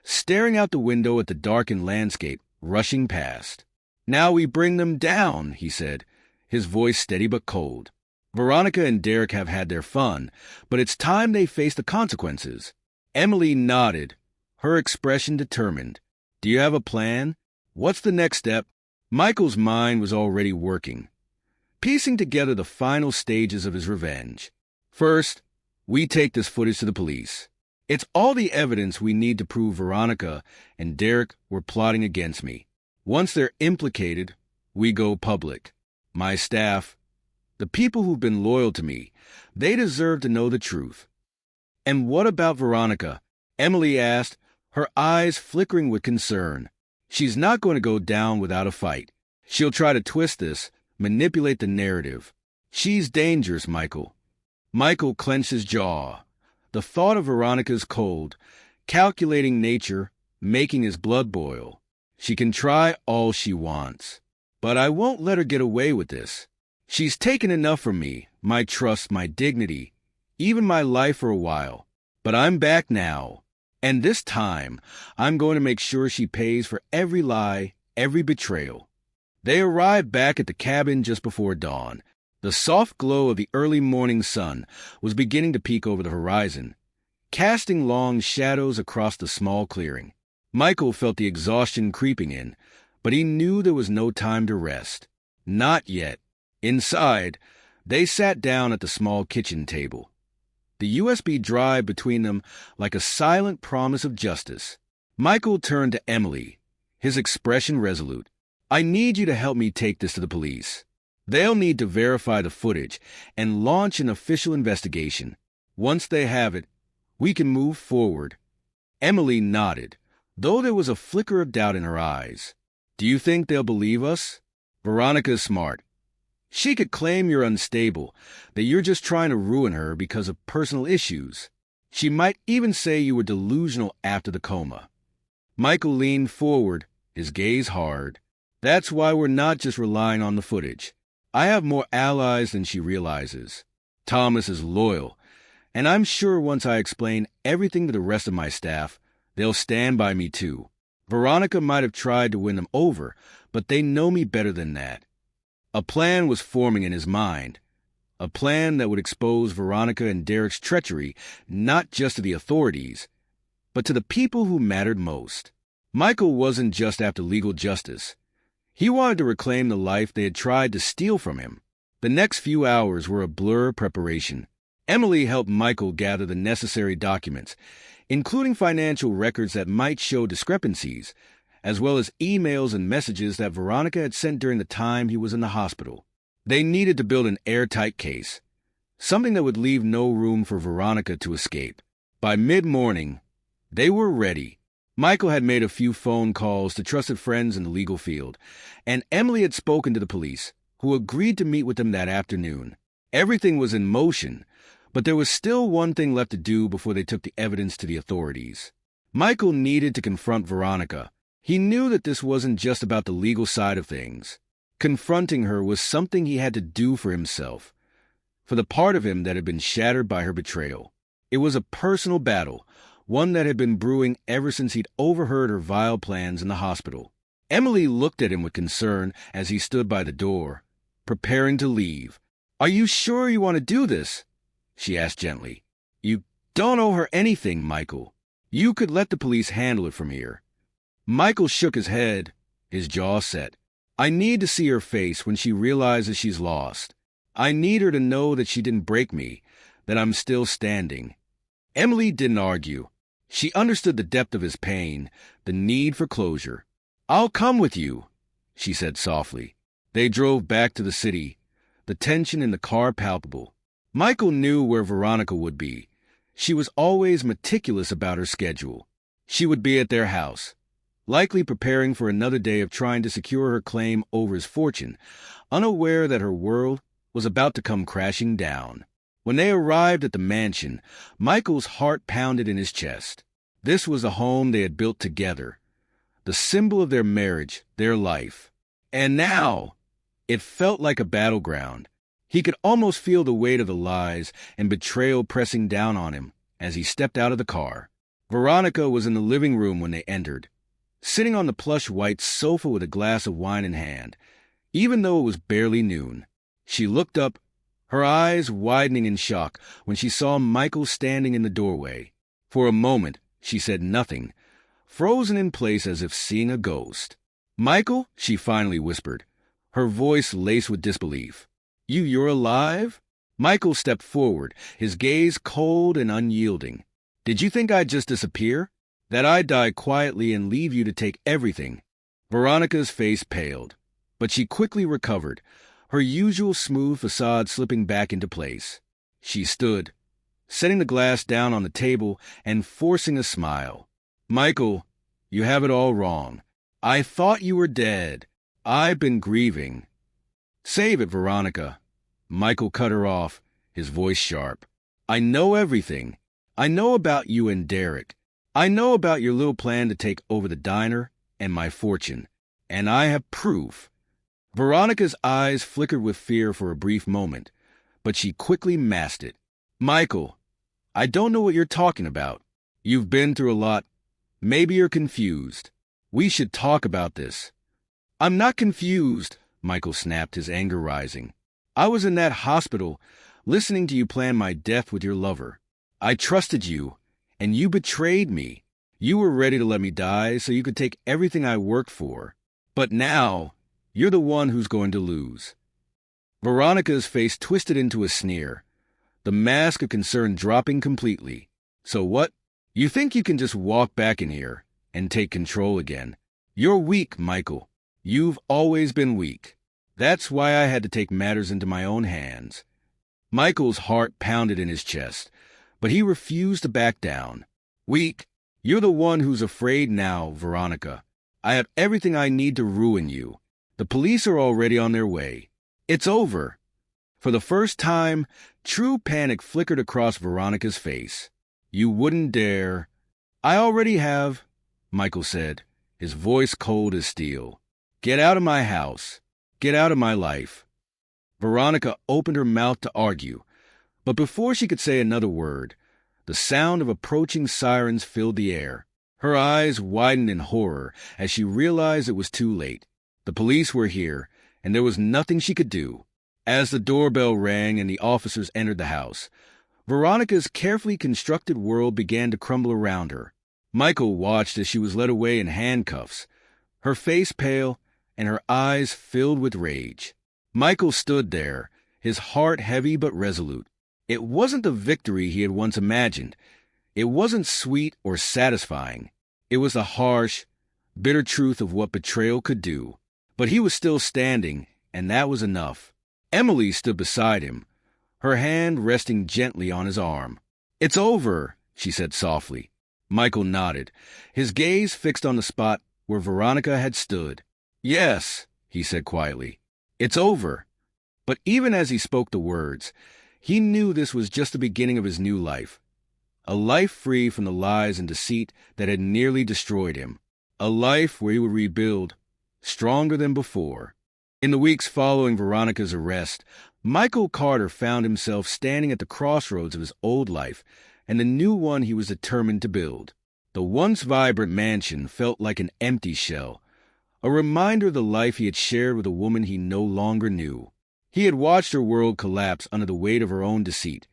staring out the window at the darkened landscape rushing past. "Now we bring them down," he said, his voice steady but cold. "Veronica and Derek have had their fun, but it's time they face the consequences." Emily nodded, her expression determined. "Do you have a plan? What's the next step?" Michael's mind was already working, piecing together the final stages of his revenge. "First, we take this footage to the police. It's all the evidence we need to prove Veronica and Derek were plotting against me. Once they're implicated, we go public. My staff, the people who've been loyal to me, they deserve to know the truth." "And what about Veronica?" Emily asked, her eyes flickering with concern. "She's not going to go down without a fight. She'll try to twist this, manipulate the narrative. She's dangerous, Michael." Michael clenched his jaw. The thought of Veronica's cold, calculating nature, making his blood boil. "She can try all she wants, but I won't let her get away with this. She's taken enough from me, my trust, my dignity, even my life for a while. But I'm back now. And this time, I'm going to make sure she pays for every lie, every betrayal." They arrived back at the cabin just before dawn. The soft glow of the early morning sun was beginning to peek over the horizon, casting long shadows across the small clearing. Michael felt the exhaustion creeping in, but he knew there was no time to rest. Not yet. Inside, they sat down at the small kitchen table, the USB drive between them like a silent promise of justice. Michael turned to Emily, his expression resolute. "I need you to help me take this to the police. They'll need to verify the footage and launch an official investigation. Once they have it, we can move forward." Emily nodded, though there was a flicker of doubt in her eyes. "Do you think they'll believe us? Veronica's smart. She could claim you're unstable, that you're just trying to ruin her because of personal issues. She might even say you were delusional after the coma." Michael leaned forward, his gaze hard. "That's why we're not just relying on the footage. I have more allies than she realizes. Thomas is loyal, and I'm sure once I explain everything to the rest of my staff, they'll stand by me too. Veronica might have tried to win them over, but they know me better than that." A plan was forming in his mind, a plan that would expose Veronica and Derek's treachery not just to the authorities, but to the people who mattered most. Michael wasn't just after legal justice. He wanted to reclaim the life they had tried to steal from him. The next few hours were a blur of preparation. Emily helped Michael gather the necessary documents, including financial records that might show discrepancies, as well as emails and messages that Veronica had sent during the time he was in the hospital. They needed to build an airtight case, something that would leave no room for Veronica to escape. By mid-morning, they were ready. Michael had made a few phone calls to trusted friends in the legal field, and Emily had spoken to the police, who agreed to meet with them that afternoon. Everything was in motion, but there was still one thing left to do before they took the evidence to the authorities. Michael needed to confront Veronica. He knew that this wasn't just about the legal side of things. Confronting her was something he had to do for himself. for the part of him that had been shattered by her betrayal. It was a personal battle, one that had been brewing ever since he'd overheard her vile plans in the hospital. Emily looked at him with concern as he stood by the door, preparing to leave. "Are you sure you want to do this?" she asked gently. "You don't owe her anything, Michael. You could let the police handle it from here." Michael shook his head, his jaw set. "I need to see her face when she realizes she's lost. I need her to know that she didn't break me, that I'm still standing." Emily didn't argue. She understood the depth of his pain, the need for closure. "I'll come with you," she said softly. They drove back to the city, the tension in the car palpable. Michael knew where Veronica would be. She was always meticulous about her schedule. She would be at their house, likely preparing for another day of trying to secure her claim over his fortune, unaware that her world was about to come crashing down. When they arrived at the mansion, Michael's heart pounded in his chest. This was the home they had built together, the symbol of their marriage, their life. And now, it felt like a battleground. He could almost feel the weight of the lies and betrayal pressing down on him as he stepped out of the car. Veronica was in the living room when they entered, sitting on the plush white sofa with a glass of wine in hand, even though it was barely noon. She looked up, her eyes widening in shock when she saw Michael standing in the doorway. For a moment, she said nothing, frozen in place as if seeing a ghost. "Michael," she finally whispered, her voice laced with disbelief. You're alive?" Michael stepped forward, his gaze cold and unyielding. "Did you think I'd just disappear? That I'd die quietly and leave you to take everything?" Veronica's face paled, but she quickly recovered, her usual smooth facade slipping back into place. She stood, setting the glass down on the table and forcing a smile. "Michael, you have it all wrong. I thought you were dead. I've been grieving." "Save it, Veronica." Michael cut her off, his voice sharp. "I know everything. I know about you and Derek. I know about your little plan to take over the diner and my fortune. And I have proof." Veronica's eyes flickered with fear for a brief moment, but she quickly masked it. "Michael, I don't know what you're talking about. You've been through a lot. Maybe you're confused. We should talk about this." "I'm not confused," Michael snapped, his anger rising. "I was in that hospital, listening to you plan my death with your lover. I trusted you, and you betrayed me. You were ready to let me die so you could take everything I worked for. But now, you're the one who's going to lose." Veronica's face twisted into a sneer, the mask of concern dropping completely. "So what? You think you can just walk back in here and take control again? You're weak, Michael. You've always been weak. That's why I had to take matters into my own hands." Michael's heart pounded in his chest, but he refused to back down. "Weak? You're the one who's afraid now, Veronica. I have everything I need to ruin you. The police are already on their way. It's over." For the first time, true panic flickered across Veronica's face. "You wouldn't dare." "I already have," Michael said, his voice cold as steel. "Get out of my house. Get out of my life." Veronica opened her mouth to argue, but before she could say another word, the sound of approaching sirens filled the air. Her eyes widened in horror as she realized it was too late. The police were here, and there was nothing she could do. As the doorbell rang and the officers entered the house, Veronica's carefully constructed world began to crumble around her. Michael watched as she was led away in handcuffs, her face pale and her eyes filled with rage. Michael stood there, his heart heavy but resolute. It wasn't the victory he had once imagined. It wasn't sweet or satisfying. It was the harsh, bitter truth of what betrayal could do. But he was still standing, and that was enough. Emily stood beside him, her hand resting gently on his arm. "It's over," she said softly. Michael nodded, his gaze fixed on the spot where Veronica had stood. "Yes," he said quietly, "it's over." But even as he spoke the words, he knew this was just the beginning of his new life. A life free from the lies and deceit that had nearly destroyed him. A life where he would rebuild, stronger than before. In the weeks following Veronica's arrest, Michael Carter found himself standing at the crossroads of his old life and the new one he was determined to build. The once vibrant mansion felt like an empty shell, a reminder of the life he had shared with a woman he no longer knew. He had watched her world collapse under the weight of her own deceit,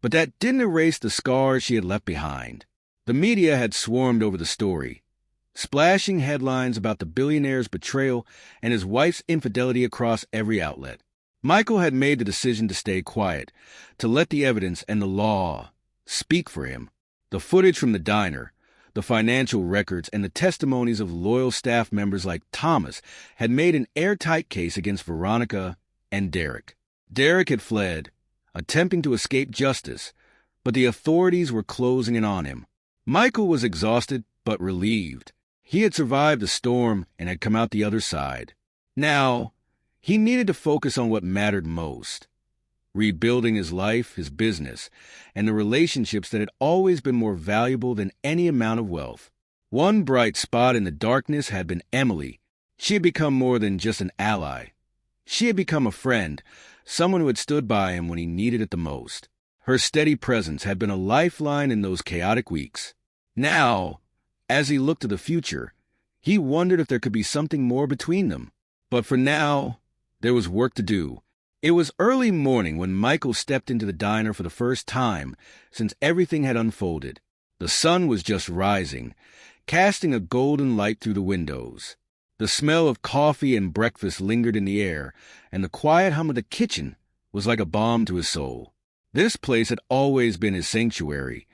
but that didn't erase the scars she had left behind. The media had swarmed over the story, splashing headlines about the billionaire's betrayal and his wife's infidelity across every outlet. Michael had made the decision to stay quiet, to let the evidence and the law speak for him. The footage from the diner, the financial records, and the testimonies of loyal staff members like Thomas had made an airtight case against Veronica and Derek. Derek had fled, attempting to escape justice, but the authorities were closing in on him. Michael was exhausted but relieved. He had survived the storm and had come out the other side. Now, he needed to focus on what mattered most: rebuilding his life, his business, and the relationships that had always been more valuable than any amount of wealth. One bright spot in the darkness had been Emily. She had become more than just an ally. She had become a friend, someone who had stood by him when he needed it the most. Her steady presence had been a lifeline in those chaotic weeks. Now, as he looked to the future, he wondered if there could be something more between them. But for now, there was work to do. It was early morning when Michael stepped into the diner for the first time since everything had unfolded. The sun was just rising, casting a golden light through the windows. The smell of coffee and breakfast lingered in the air, and the quiet hum of the kitchen was like a balm to his soul. This place had always been his sanctuary,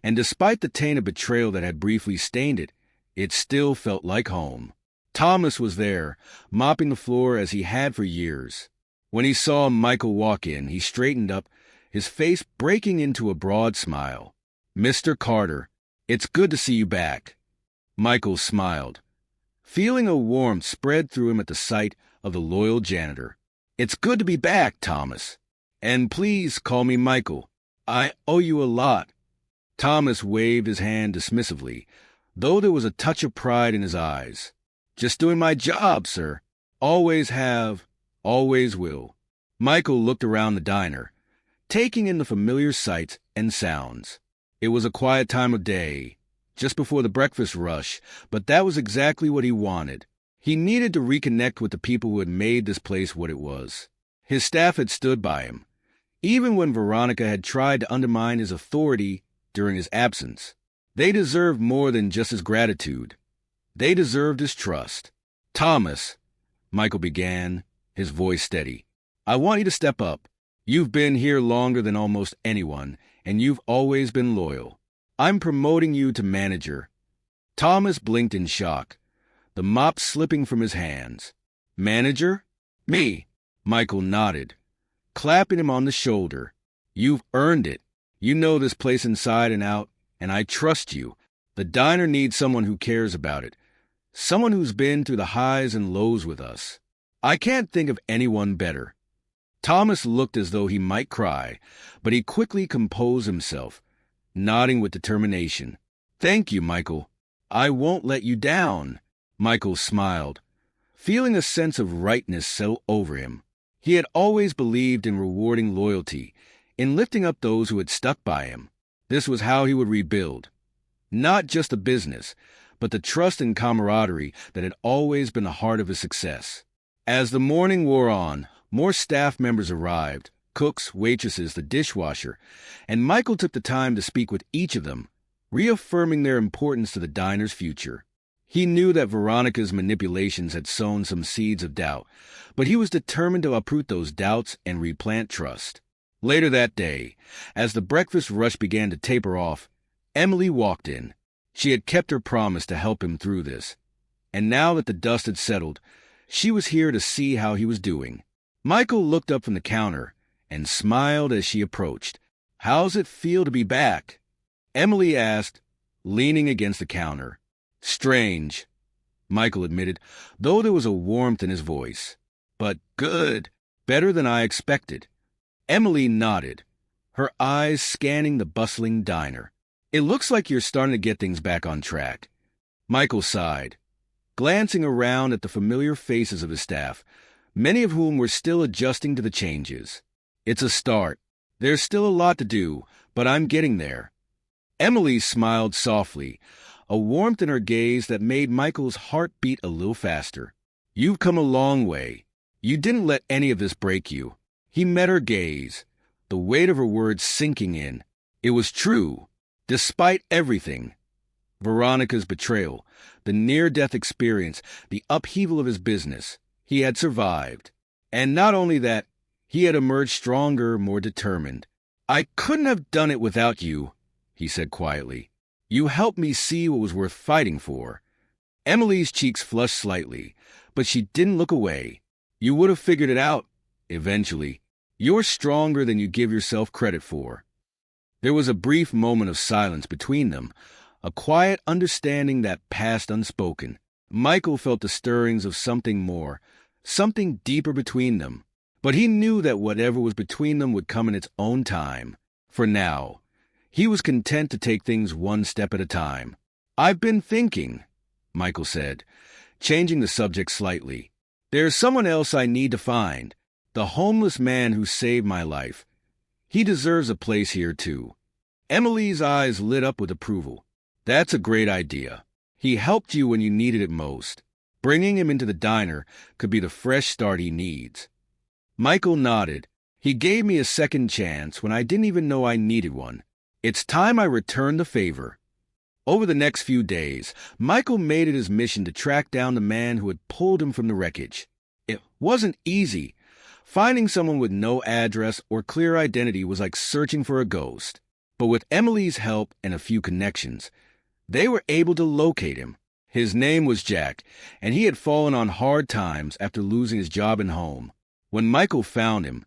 and despite the taint of betrayal that had briefly stained it, it still felt like home. Thomas was there, mopping the floor as he had for years. When he saw Michael walk in, he straightened up, his face breaking into a broad smile. "Mr. Carter, it's good to see you back." Michael smiled, feeling a warmth spread through him at the sight of the loyal janitor. "It's good to be back, Thomas. And please call me Michael. I owe you a lot." Thomas waved his hand dismissively, though there was a touch of pride in his eyes. "Just doing my job, sir. Always have, always will." Michael looked around the diner, taking in the familiar sights and sounds. It was a quiet time of day, just before the breakfast rush, but that was exactly what he wanted. He needed to reconnect with the people who had made this place what it was. His staff had stood by him, even when Veronica had tried to undermine his authority during his absence. They deserved more than just his gratitude. They deserved his trust. "Thomas," Michael began, his voice steady, "I want you to step up. You've been here longer than almost anyone, and you've always been loyal. I'm promoting you to manager." Thomas blinked in shock, the mop slipping from his hands. "Manager? Me?" Michael nodded, clapping him on the shoulder. "You've earned it. You know this place inside and out, and I trust you. The diner needs someone who cares about it, someone who's been through the highs and lows with us. I can't think of anyone better." Thomas looked as though he might cry, but he quickly composed himself, nodding with determination. "Thank you, Michael. I won't let you down." Michael smiled, feeling a sense of rightness settle over him. He had always believed in rewarding loyalty, in lifting up those who had stuck by him. This was how he would rebuild. Not just the business, but the trust and camaraderie that had always been the heart of his success. As the morning wore on, more staff members arrived, cooks, waitresses, the dishwasher, and Michael took the time to speak with each of them, reaffirming their importance to the diner's future. He knew that Veronica's manipulations had sown some seeds of doubt, but he was determined to uproot those doubts and replant trust. Later that day, as the breakfast rush began to taper off, Emily walked in. She had kept her promise to help him through this, and now that the dust had settled, she was here to see how he was doing. Michael looked up from the counter and smiled as she approached. "How's it feel to be back?" Emily asked, leaning against the counter. "Strange," Michael admitted, though there was a warmth in his voice. "But good. Better than I expected." Emily nodded, her eyes scanning the bustling diner. "It looks like you're starting to get things back on track." Michael sighed, glancing around at the familiar faces of his staff, many of whom were still adjusting to the changes. It's a start. There's still a lot to do, but I'm getting there. Emily smiled softly, a warmth in her gaze that made Michael's heart beat a little faster. You've come a long way. You didn't let any of this break you. He met her gaze, the weight of her words sinking in. It was true, despite everything. Veronica's betrayal, the near-death experience, the upheaval of his business. He had survived. And not only that, he had emerged stronger, more determined. I couldn't have done it without you, he said quietly. You helped me see what was worth fighting for. Emily's cheeks flushed slightly, but she didn't look away. You would have figured it out, eventually. You're stronger than you give yourself credit for. There was a brief moment of silence between them, a quiet understanding that passed unspoken. Michael felt the stirrings of something more, something deeper between them. But he knew that whatever was between them would come in its own time. For now, he was content to take things one step at a time. I've been thinking, Michael said, changing the subject slightly. There's someone else I need to find, the homeless man who saved my life. He deserves a place here, too. Emily's eyes lit up with approval. That's a great idea. He helped you when you needed it most. Bringing him into the diner could be the fresh start he needs. Michael nodded. He gave me a second chance when I didn't even know I needed one. It's time I returned the favor. Over the next few days, Michael made it his mission to track down the man who had pulled him from the wreckage. It wasn't easy. Finding someone with no address or clear identity was like searching for a ghost. But with Emily's help and a few connections, they were able to locate him. His name was Jack, and he had fallen on hard times after losing his job and home. When Michael found him,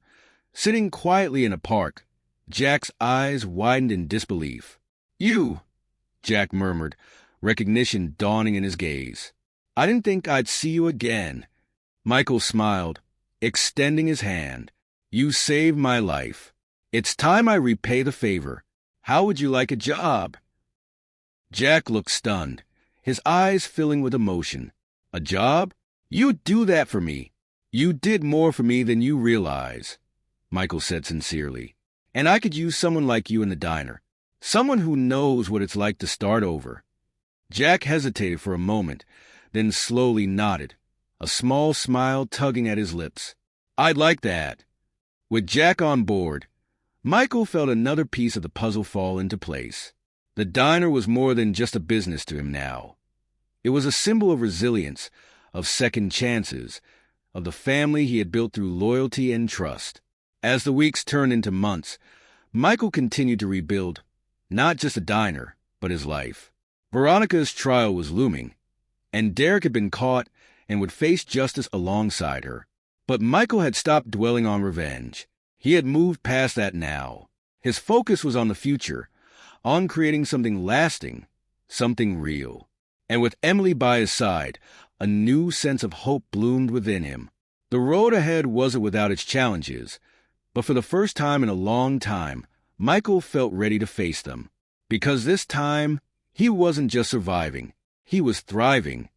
sitting quietly in a park, Jack's eyes widened in disbelief. You, Jack murmured, recognition dawning in his gaze. I didn't think I'd see you again. Michael smiled, extending his hand. You saved my life. It's time I repay the favor. How would you like a job? Jack looked stunned, his eyes filling with emotion. A job? You'd do that for me. You did more for me than you realize, Michael said sincerely. And I could use someone like you in the diner. Someone who knows what it's like to start over. Jack hesitated for a moment, then slowly nodded, a small smile tugging at his lips. I'd like that. With Jack on board, Michael felt another piece of the puzzle fall into place. The diner was more than just a business to him now. It was a symbol of resilience, of second chances, of the family he had built through loyalty and trust. As the weeks turned into months, Michael continued to rebuild, not just a diner, but his life. Veronica's trial was looming, and Derek had been caught and would face justice alongside her. But Michael had stopped dwelling on revenge. He had moved past that now. His focus was on the future, on creating something lasting, something real. And with Emily by his side, a new sense of hope bloomed within him. The road ahead wasn't without its challenges, but for the first time in a long time, Michael felt ready to face them. Because this time, he wasn't just surviving, he was thriving.